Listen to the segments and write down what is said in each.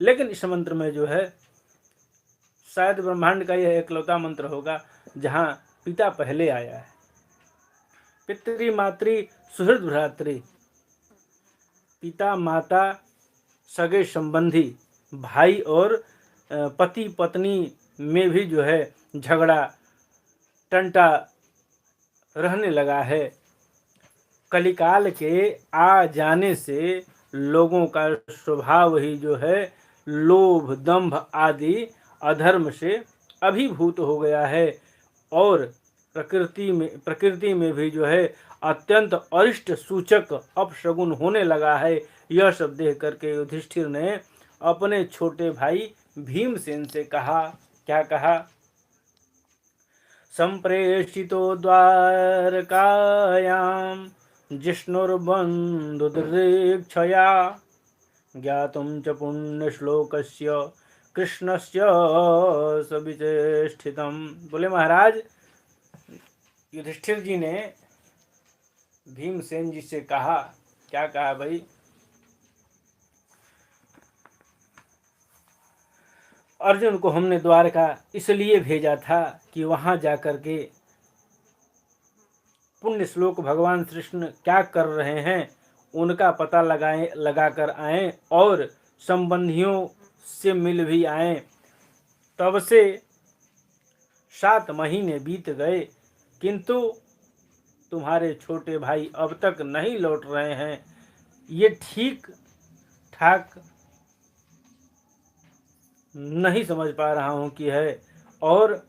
लेकिन इस मंत्र में जो है शायद ब्रह्मांड का यह एकलौता मंत्र होगा जहाँ पिता पहले आया है। पितृ मातृ सुहृद भ्रातृ, पिता माता सगे संबंधी भाई और पति पत्नी में भी जो है झगड़ा टंटा रहने लगा है। कलिकाल के आ जाने से लोगों का स्वभाव ही जो है लोभ दंभ आदि अधर्म से अभिभूत हो गया है और प्रकृति में भी जो है अत्यंत अरिष्ट सूचक अपशगुन होने लगा है। यह सब देख करके युधिष्ठिर ने अपने छोटे भाई भीमसेन से कहा, क्या कहा? संप्रेषितो द्वारकायां जिष्णुर्बन्धुर्दीक्षया ज्ञातुं च पुण्यश्लोकस्य कृष्णस्य सविचेष्टितम्। बोले महाराज, युधिष्ठिर जी ने भीमसेन जी से कहा, क्या कहा भाई? अर्जुन को हमने द्वारका इसलिए भेजा था कि वहां जाकर के पुण्य श्लोक भगवान श्री कृष्ण क्या कर रहे हैं उनका पता लगा कर आए और संबंधियों से मिल भी आए। तब से 7 महीने बीत गए किंतु तुम्हारे छोटे भाई अब तक नहीं लौट रहे हैं। ये ठीक ठाक नहीं समझ पा रहा हूँ कि है और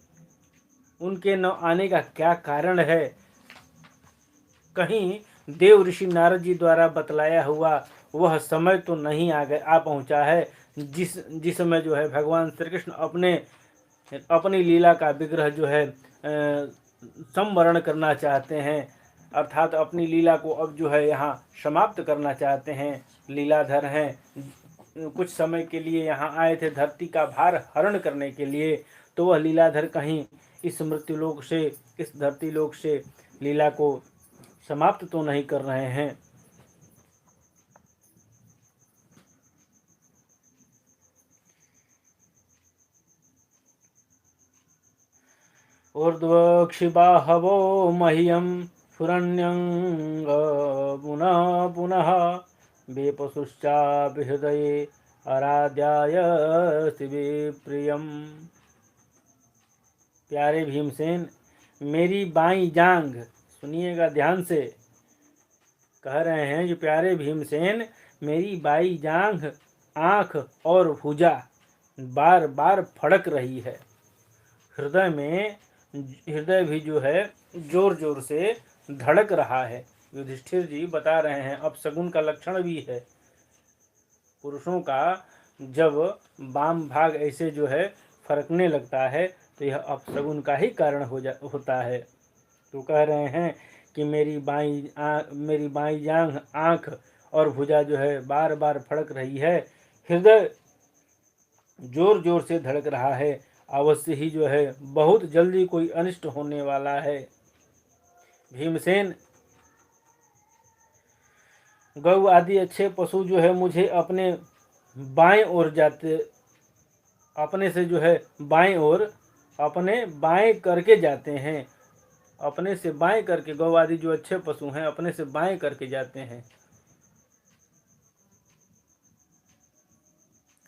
उनके न आने का क्या कारण है। कहीं देव ऋषि नारद जी द्वारा बतलाया हुआ वह समय तो नहीं आ पहुँचा है जिस समय जो है भगवान श्री कृष्ण अपनी लीला का विग्रह जो है संवरण करना चाहते हैं, अर्थात अपनी लीला को अब जो है यहाँ समाप्त करना चाहते हैं। लीलाधर हैं, कुछ समय के लिए यहाँ आए थे धरती का भार हरण करने के लिए, तो वह लीलाधर कहीं इस मृत्युलोक से, इस धरती लोक से लीला को समाप्त तो नहीं कर रहे हैं। ऊर्ध्वक्षिबाहवो मह्यं फुरण्यंग पुनः पुनः वेपसुश्चापि हृदये आराध्याय शिवे प्रियम। प्यारे भीमसेन, मेरी बाईं जांघ, सुनिएगा ध्यान से, कह रहे हैं कि प्यारे भीमसेन मेरी बाईं जांघ, आँख और भुजा बार बार फड़क रही है। हृदय भी जो है जोर जोर से धड़क रहा है। युधिष्ठिर जी बता रहे हैं अपशगुन का लक्षण भी है। पुरुषों का जब वाम भाग ऐसे जो है फरकने लगता है तो यह अपशगुन का ही कारण होता है। तो कह रहे हैं कि मेरी बाईं जांघ, आँख और भुजा जो है बार बार फड़क रही है। हृदय जोर जोर से धड़क रहा है। अवश्य ही जो है बहुत जल्दी कोई अनिष्ट होने वाला है। भीमसेन, गौ आदि अच्छे पशु जो है मुझे अपने बाएं ओर जाते, अपने से जो है बाएं ओर अपने बाएं करके जाते हैं। अपने से बाएं करके गौ आदि जो अच्छे पशु हैं अपने से बाएं करके जाते हैं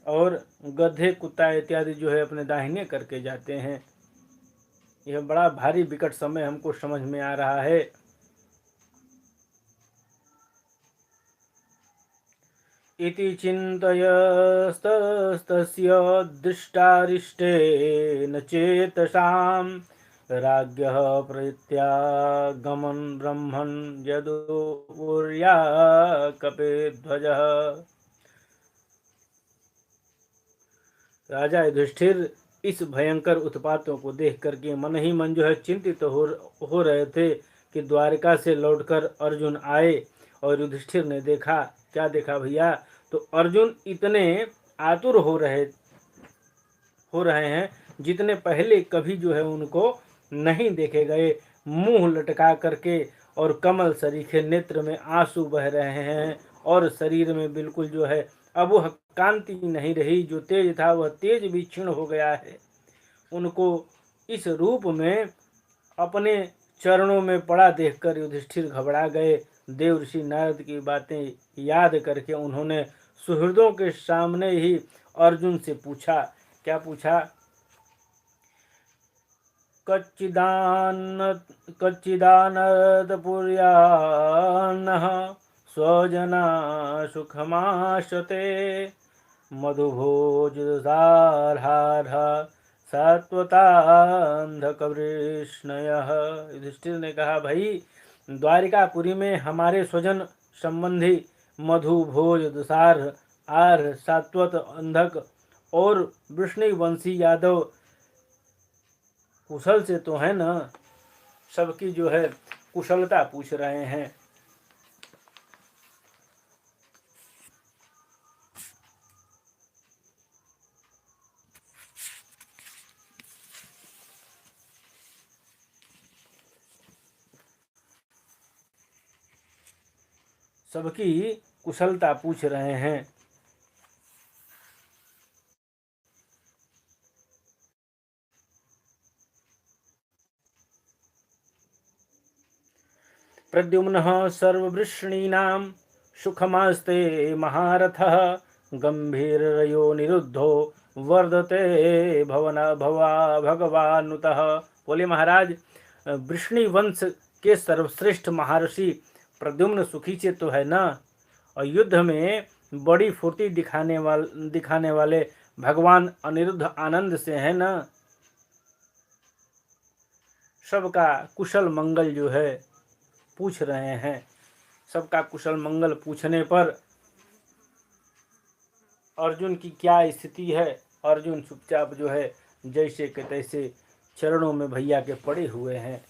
और गधे कुत्ता इत्यादि जो है अपने दाहिने करके जाते हैं। यह बड़ा भारी विकट समय हमको समझ में आ रहा है। इति चिन्तयस्तस्य दृष्टारिष्टेन चेतसां राज्ञः प्रत्यागमन् ब्रह्मन् यदुर्या कपिध्वजः। राजा युधिष्ठिर इस भयंकर उत्पातों को देख करके मन ही मन जो है चिंतित हो रहे थे कि द्वारका से लौटकर अर्जुन आए और युधिष्ठिर ने देखा, क्या देखा भैया? तो अर्जुन इतने आतुर हो रहे हैं जितने पहले कभी जो है उनको नहीं देखे गए। मुंह लटका करके और कमल सरीखे नेत्र में आंसू बह रहे हैं और शरीर में बिल्कुल जो है अबुह कांति नहीं रही, जो तेज था वह तेज भी क्षीण हो गया है। उनको इस रूप में अपने चरणों में पड़ा देखकर युधिष्ठिर घबरा गए। देवर्षि नारद की बातें याद करके उन्होंने सुहृदों के सामने ही अर्जुन से पूछा। क्या पूछा? कच्चिदानतपुर्यान्नः स्वजना सुखमाशते मधुभोजदार्हारः सात्वतान्धकवृष्णयः। युधिष्ठिर ने कहा, भाई द्वारिकापुरी में हमारे स्वजन संबंधी मधु भोज दसार आर सात्वत अंधक और वृष्णिवंशी यादव कुशल से तो है ना? सबकी जो है कुशलता पूछ रहे हैं। सबकी कुशलता पूछ रहे हैं। प्रद्युम्नः सर्ववृष्णीनां सुखमास्ते महारथः गंभीरयो निरुद्धो वर्धते भगवानुतः। बोले महाराज, वृष्णि वंश के सर्वश्रेष्ठ महर्षि प्रद्युम्न सुखी से तो है ना? और युद्ध में बड़ी फुर्ती दिखाने वाले भगवान अनिरुद्ध आनंद से है ना? सबका कुशल मंगल जो है पूछ रहे हैं। सबका कुशल मंगल पूछने पर अर्जुन की क्या स्थिति है? अर्जुन चुपचाप जो है जैसे के तैसे चरणों में भैया के पड़े हुए हैं।